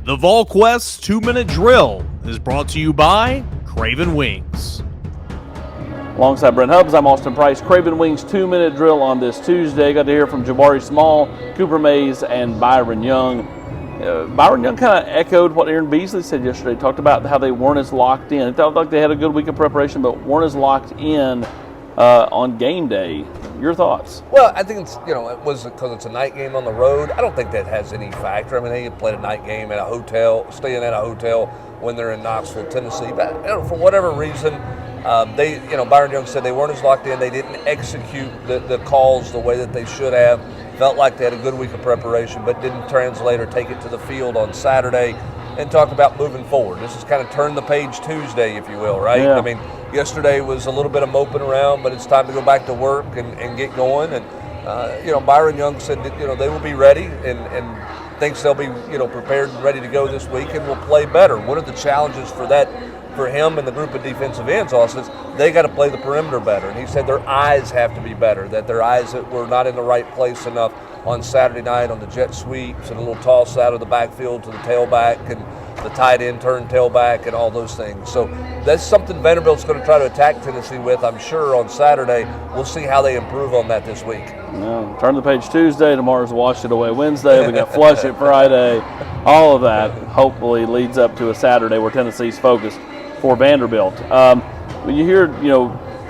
The VolQuest 2-Minute Drill is brought to you by Craven Wings. Alongside Brent Hubbs, I'm Austin Price. Craven Wings 2-Minute Drill on this Tuesday. Got to hear from Jabari Small, Cooper Mays, and Byron Young. Byron Young kind of echoed what Aaron Beasley said yesterday. Talked about how they weren't as locked in. It felt like they had a good week of preparation, but weren't as locked in on game day. Your thoughts? Well, I think it's, it was because it's a night game on the road. I don't think that has any factor. I mean, they played a night game at a hotel, staying at a hotel when they're in Knoxville, Tennessee. But for whatever reason, Byron Young said they weren't as locked in. They didn't execute the calls the way that they should have. Felt like they had a good week of preparation, but didn't translate or take it to the field on Saturday. And talked about moving forward. This is kind of turn the page Tuesday, if you will, right? Yeah. I mean, yesterday was a little bit of moping around, but it's time to go back to work and get going. And Byron Young said that they will be ready and thinks they'll be prepared and ready to go this week and will play better. One of the challenges for him and the group of defensive ends also is they got to play the perimeter better. And he said their eyes have to be better, that their eyes that were not in the right place enough on Saturday night on the jet sweeps and a little toss out of the backfield to the tailback and the tight end turn tailback and all those things. So that's something Vanderbilt's going to try to attack Tennessee with, I'm sure, on Saturday. We'll see how they improve on that this week. No, turn the page Tuesday. Tomorrow's Wash It Away Wednesday. We got Flush It Friday. All of that hopefully leads up to a Saturday where Tennessee's focused for Vanderbilt. When you hear,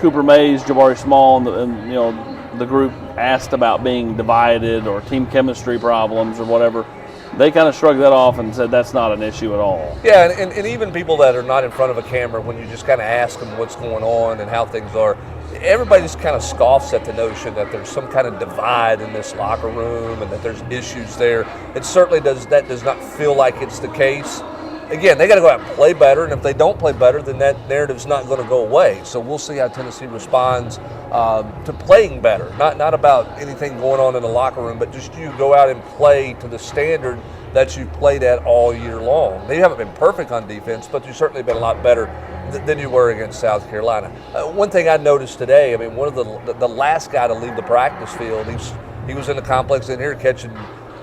Cooper Mays, Jabari Small, and the group asked about being divided or team chemistry problems or whatever, they kind of shrugged that off and said that's not an issue at all. Yeah, and even people that are not in front of a camera, when you just kind of ask them what's going on and how things are, everybody just kind of scoffs at the notion that there's some kind of divide in this locker room and that there's issues there. It certainly does not feel like it's the case. Again, they got to go out and play better, and if they don't play better, then that narrative's not going to go away. So we'll see how Tennessee responds to playing better. Not about anything going on in the locker room, but just you go out and play to the standard that you've played at all year long. They haven't been perfect on defense, but you've certainly been a lot better than you were against South Carolina. One thing I noticed today, one of the last guy to leave the practice field, he was in the complex in here catching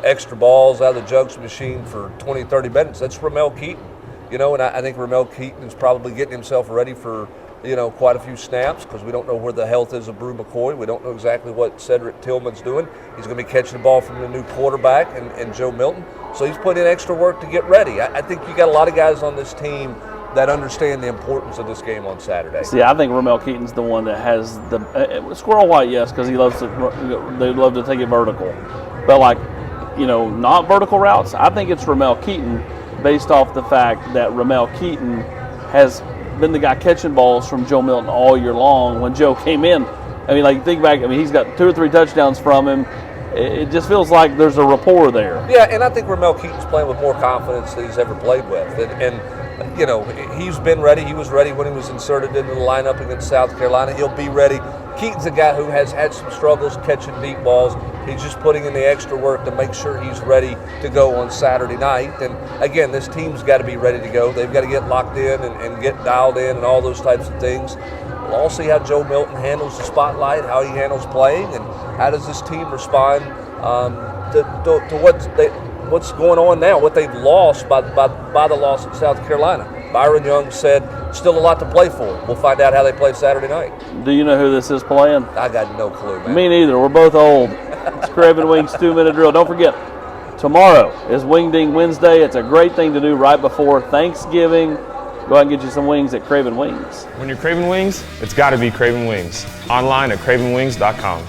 extra balls out of the jugs machine for 20, 30 minutes. That's Ramel Keaton, and I think Ramel Keaton is probably getting himself ready for, quite a few snaps because we don't know where the health is of Brew McCoy. We don't know exactly what Cedric Tillman's doing. He's going to be catching the ball from the new quarterback and Joe Milton. So he's put in extra work to get ready. I think you got a lot of guys on this team that understand the importance of this game on Saturday. See, I think Ramel Keaton's the one that has the Squirrel White, yes, because they love to take it vertical. But not vertical routes, I think it's Ramel Keaton based off the fact that Ramel Keaton has been the guy catching balls from Joe Milton all year long. When Joe came in, think back, he's got 2 or 3 touchdowns from him. It just feels like there's a rapport there. Yeah, and I think Ramel Keaton's playing with more confidence than he's ever played with. And he's been ready. He was ready when he was inserted into the lineup against South Carolina. He'll be ready. Keaton's a guy who has had some struggles catching deep balls. He's just putting in the extra work to make sure he's ready to go on Saturday night. And again, this team's got to be ready to go. They've got to get locked in and get dialed in and all those types of things. We'll all see how Joe Milton handles the spotlight, how he handles playing, and how does this team respond to what's going on now, what they've lost by the loss at South Carolina. Byron Young said still a lot to play for. We'll find out how they play Saturday night. Do you know who this is playing? I got no clue, man. Me neither. We're both old. It's Craven Wings 2-Minute Drill. Don't forget, tomorrow is Wing Ding Wednesday. It's a great thing to do right before Thanksgiving. Go out and get you some wings at Craven Wings. When you're craving wings, it's got to be Craven Wings. Online at cravenwings.com.